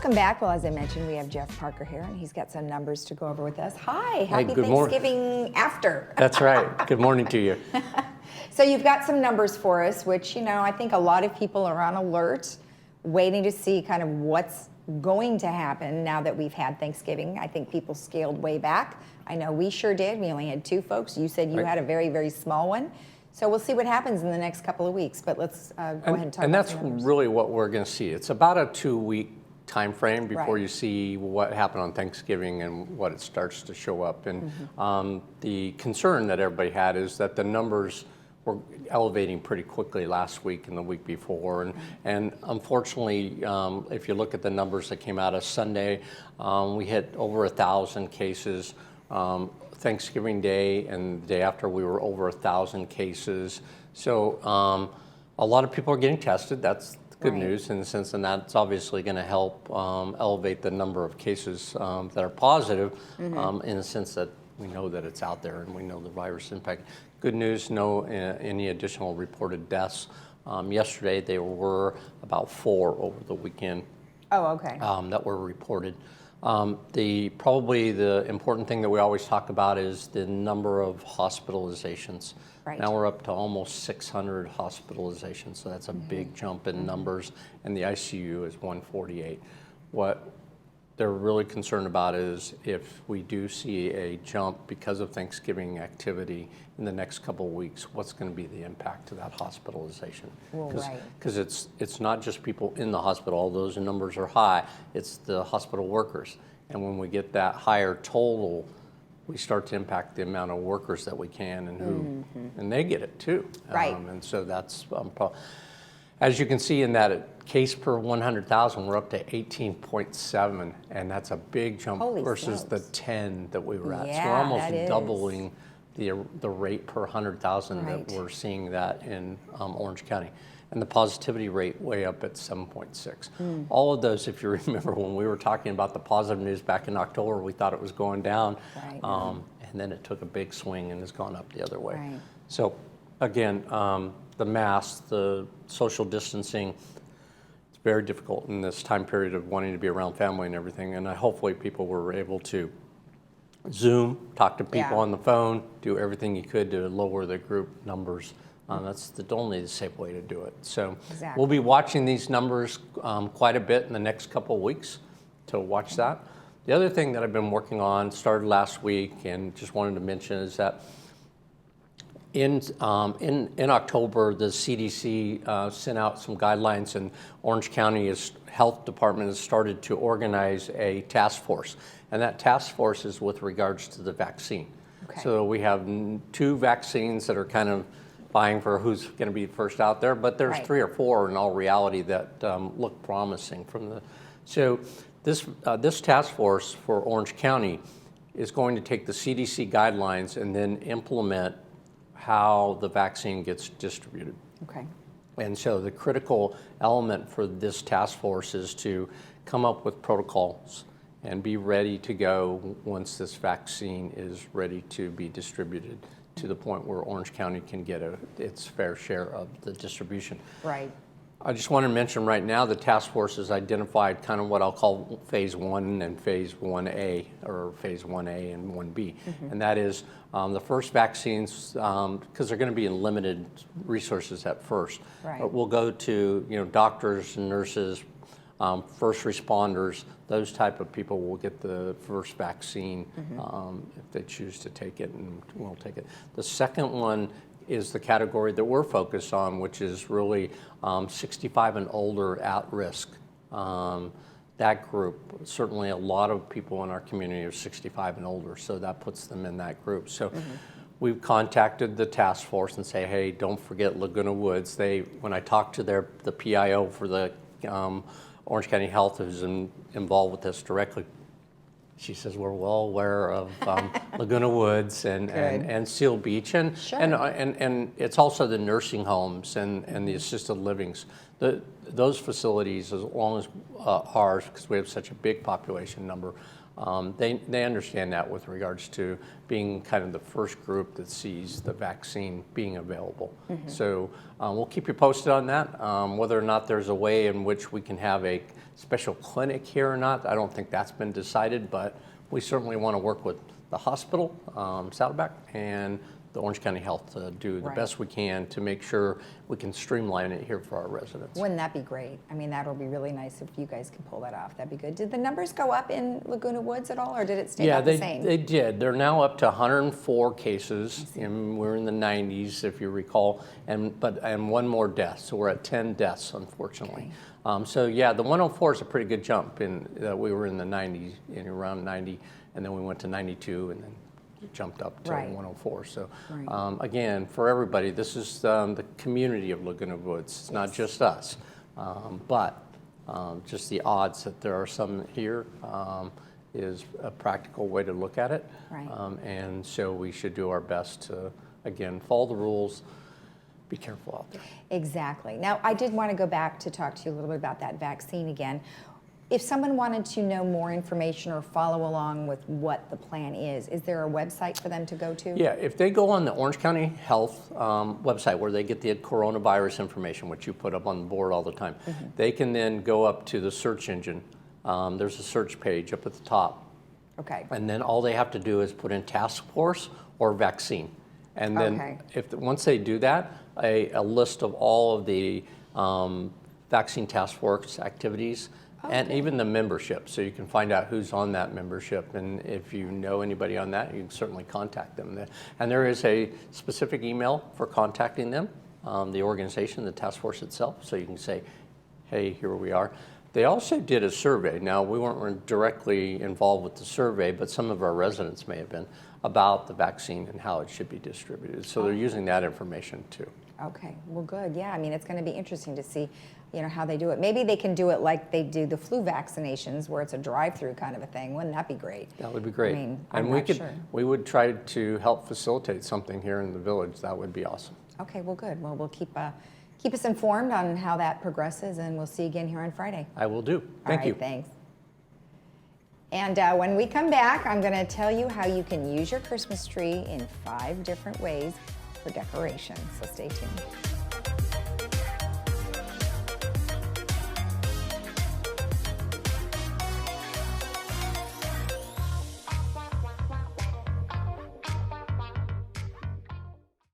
Welcome back. Well, as I mentioned, we have Jeff Parker here, and he's got some numbers to go over with us. Hi, happy good Thanksgiving after. That's right. Good morning to you. So you've got some numbers for us, which, I think a lot of people are on alert, waiting to see kind of what's going to happen now that we've had Thanksgiving. I think people scaled way back. I know we sure did. We only had 2 folks. You said you had a very, very small one. So we'll see what happens in the next couple of weeks. But let's go ahead and talk about the numbers. And that's really what we're going to see. It's about a 2-week time frame before Right. you see what happened on Thanksgiving and what it starts to show up. And the concern that everybody had is that the numbers were elevating pretty quickly last week and the week before. And unfortunately, if you look at the numbers that came out of Sunday, we hit over 1,000 cases. Thanksgiving Day and the day after, we were over 1,000 cases. So a lot of people are getting tested. That's good news in the sense, and that's obviously going to help elevate the number of cases that are positive in the sense that we know that it's out there and we know the virus impact. Good news, no any additional reported deaths. Yesterday there were about 4 over the weekend. Oh, okay. That were reported. Probably the important thing that we always talk about is the number of hospitalizations. Right. Now we're up to almost 600 hospitalizations, so that's a big jump in numbers, and the ICU is 148. What they're really concerned about is if we do see a jump because of Thanksgiving activity in the next couple of weeks, what's going to be the impact to that hospitalization? Because it's not just people in the hospital, although those numbers are high, it's the hospital workers. And when we get that higher total, we start to impact the amount of workers that we can and who, and they get it too. Right. And so that's, as you can see in that case per 100,000, we're up to 18.7, and that's a big jump versus the 10 that we were at. Yeah, so we're almost that is. doubling the rate per 100,000 Right. that we're seeing that in Orange County. And the positivity rate way up at 7.6. All of those, if you remember when we were talking about the positive news back in October, we thought it was going down. Right. And then it took a big swing and has gone up the other way. Right. So again, the masks, the social distancing, it's very difficult in this time period of wanting to be around family and everything. And hopefully people were able to Zoom, talk to people on the phone, do everything you could to lower the group numbers. That's the only safe way to do it. So we'll be watching these numbers quite a bit in the next couple of weeks to watch that. The other thing that I've been working on, started last week, and just wanted to mention is that in October, the CDC sent out some guidelines, and Orange County's health department has started to organize a task force. And that task force is with regards to the vaccine. Okay. So we have 2 vaccines that are kind of vying for who's going to be first out there, but there's 3 or 4 in all reality that look promising from the. So this task force for Orange County is going to take the CDC guidelines and then implement how the vaccine gets distributed. Okay. And so the critical element for this task force is to come up with protocols and be ready to go once this vaccine is ready to be distributed to the point where Orange County can get its fair share of the distribution. Right. I just want to mention right now the task force has identified kind of what I'll call phase 1 and phase 1A, or phase 1A and 1B. And that is the first vaccines, because they're going to be in limited resources at first. Right. But we'll go to doctors and nurses, first responders, those type of people will get the first vaccine if they choose to take it, and we'll take it. The second one is the category that we're focused on, which is really 65 and older at risk. That group, certainly a lot of people in our community are 65 and older, so that puts them in that group. So we've contacted the task force and say, hey, don't forget Laguna Woods. When I talked to the PIO for the Orange County Health, who's involved with this directly, she says we're well aware of Laguna Woods and Seal Beach, and it's also the nursing homes and the assisted livings. Those facilities, as long as ours, because we have such a big population number, they understand that with regards to being kind of the first group that sees the vaccine being available. So we'll keep you posted on that. Whether or not there's a way in which we can have a special clinic here or not, I don't think that's been decided, but we certainly want to work with the hospital, Saddleback, and the Orange County Health to do the best we can to make sure we can streamline it here for our residents. Wouldn't that be great? I mean, that'll be really nice if you guys can pull that off. That'd be good. Did the numbers go up in Laguna Woods at all, or did it stay about the same? Yeah, they did. They're now up to 104 cases, and we're in the 90s, if you recall, and one more death. So we're at 10 deaths, unfortunately. So yeah, the 104 is a pretty good jump. In we were in the 90s, around 90, and then we went to 92, and then jumped up to 104. So again, for everybody, this is the community of Laguna Woods. It's not just us, but just the odds that there are some here is a practical way to look at it. And so we should do our best to, again, follow the rules, be careful out there. Exactly. Now, I did want to go back to talk to you a little bit about that vaccine again. If someone wanted to know more information or follow along with what the plan is there a website for them to go to? Yeah, if they go on the Orange County Health website where they get the coronavirus information, which you put up on the board all the time, they can then go up to the search engine. There's a search page up at the top. Okay. And then all they have to do is put in task force or vaccine. And then once they do that, a list of all of the vaccine task force activities and even the membership, so you can find out who's on that membership, and if you know anybody on that, you can certainly contact them. And there is a specific email for contacting them, the organization, the task force itself, so you can say, hey, here we are. They also did a survey. Now, we weren't directly involved with the survey, but some of our residents may have been, about the vaccine and how it should be distributed. So they're using that information too. Okay, well, good. Yeah, I mean, it's going to be interesting to see, how they do it. Maybe they can do it like they do the flu vaccinations, where it's a drive-through kind of a thing. Wouldn't that be great? That would be great. I mean, we would try to help facilitate something here in the village. That would be awesome. Okay, well, good. Well, we'll keep us informed on how that progresses, and we'll see you again here on Friday. I will do. Thank you. Thanks. And when we come back, I'm going to tell you how you can use your Christmas tree in 5 different ways for decoration. So stay tuned.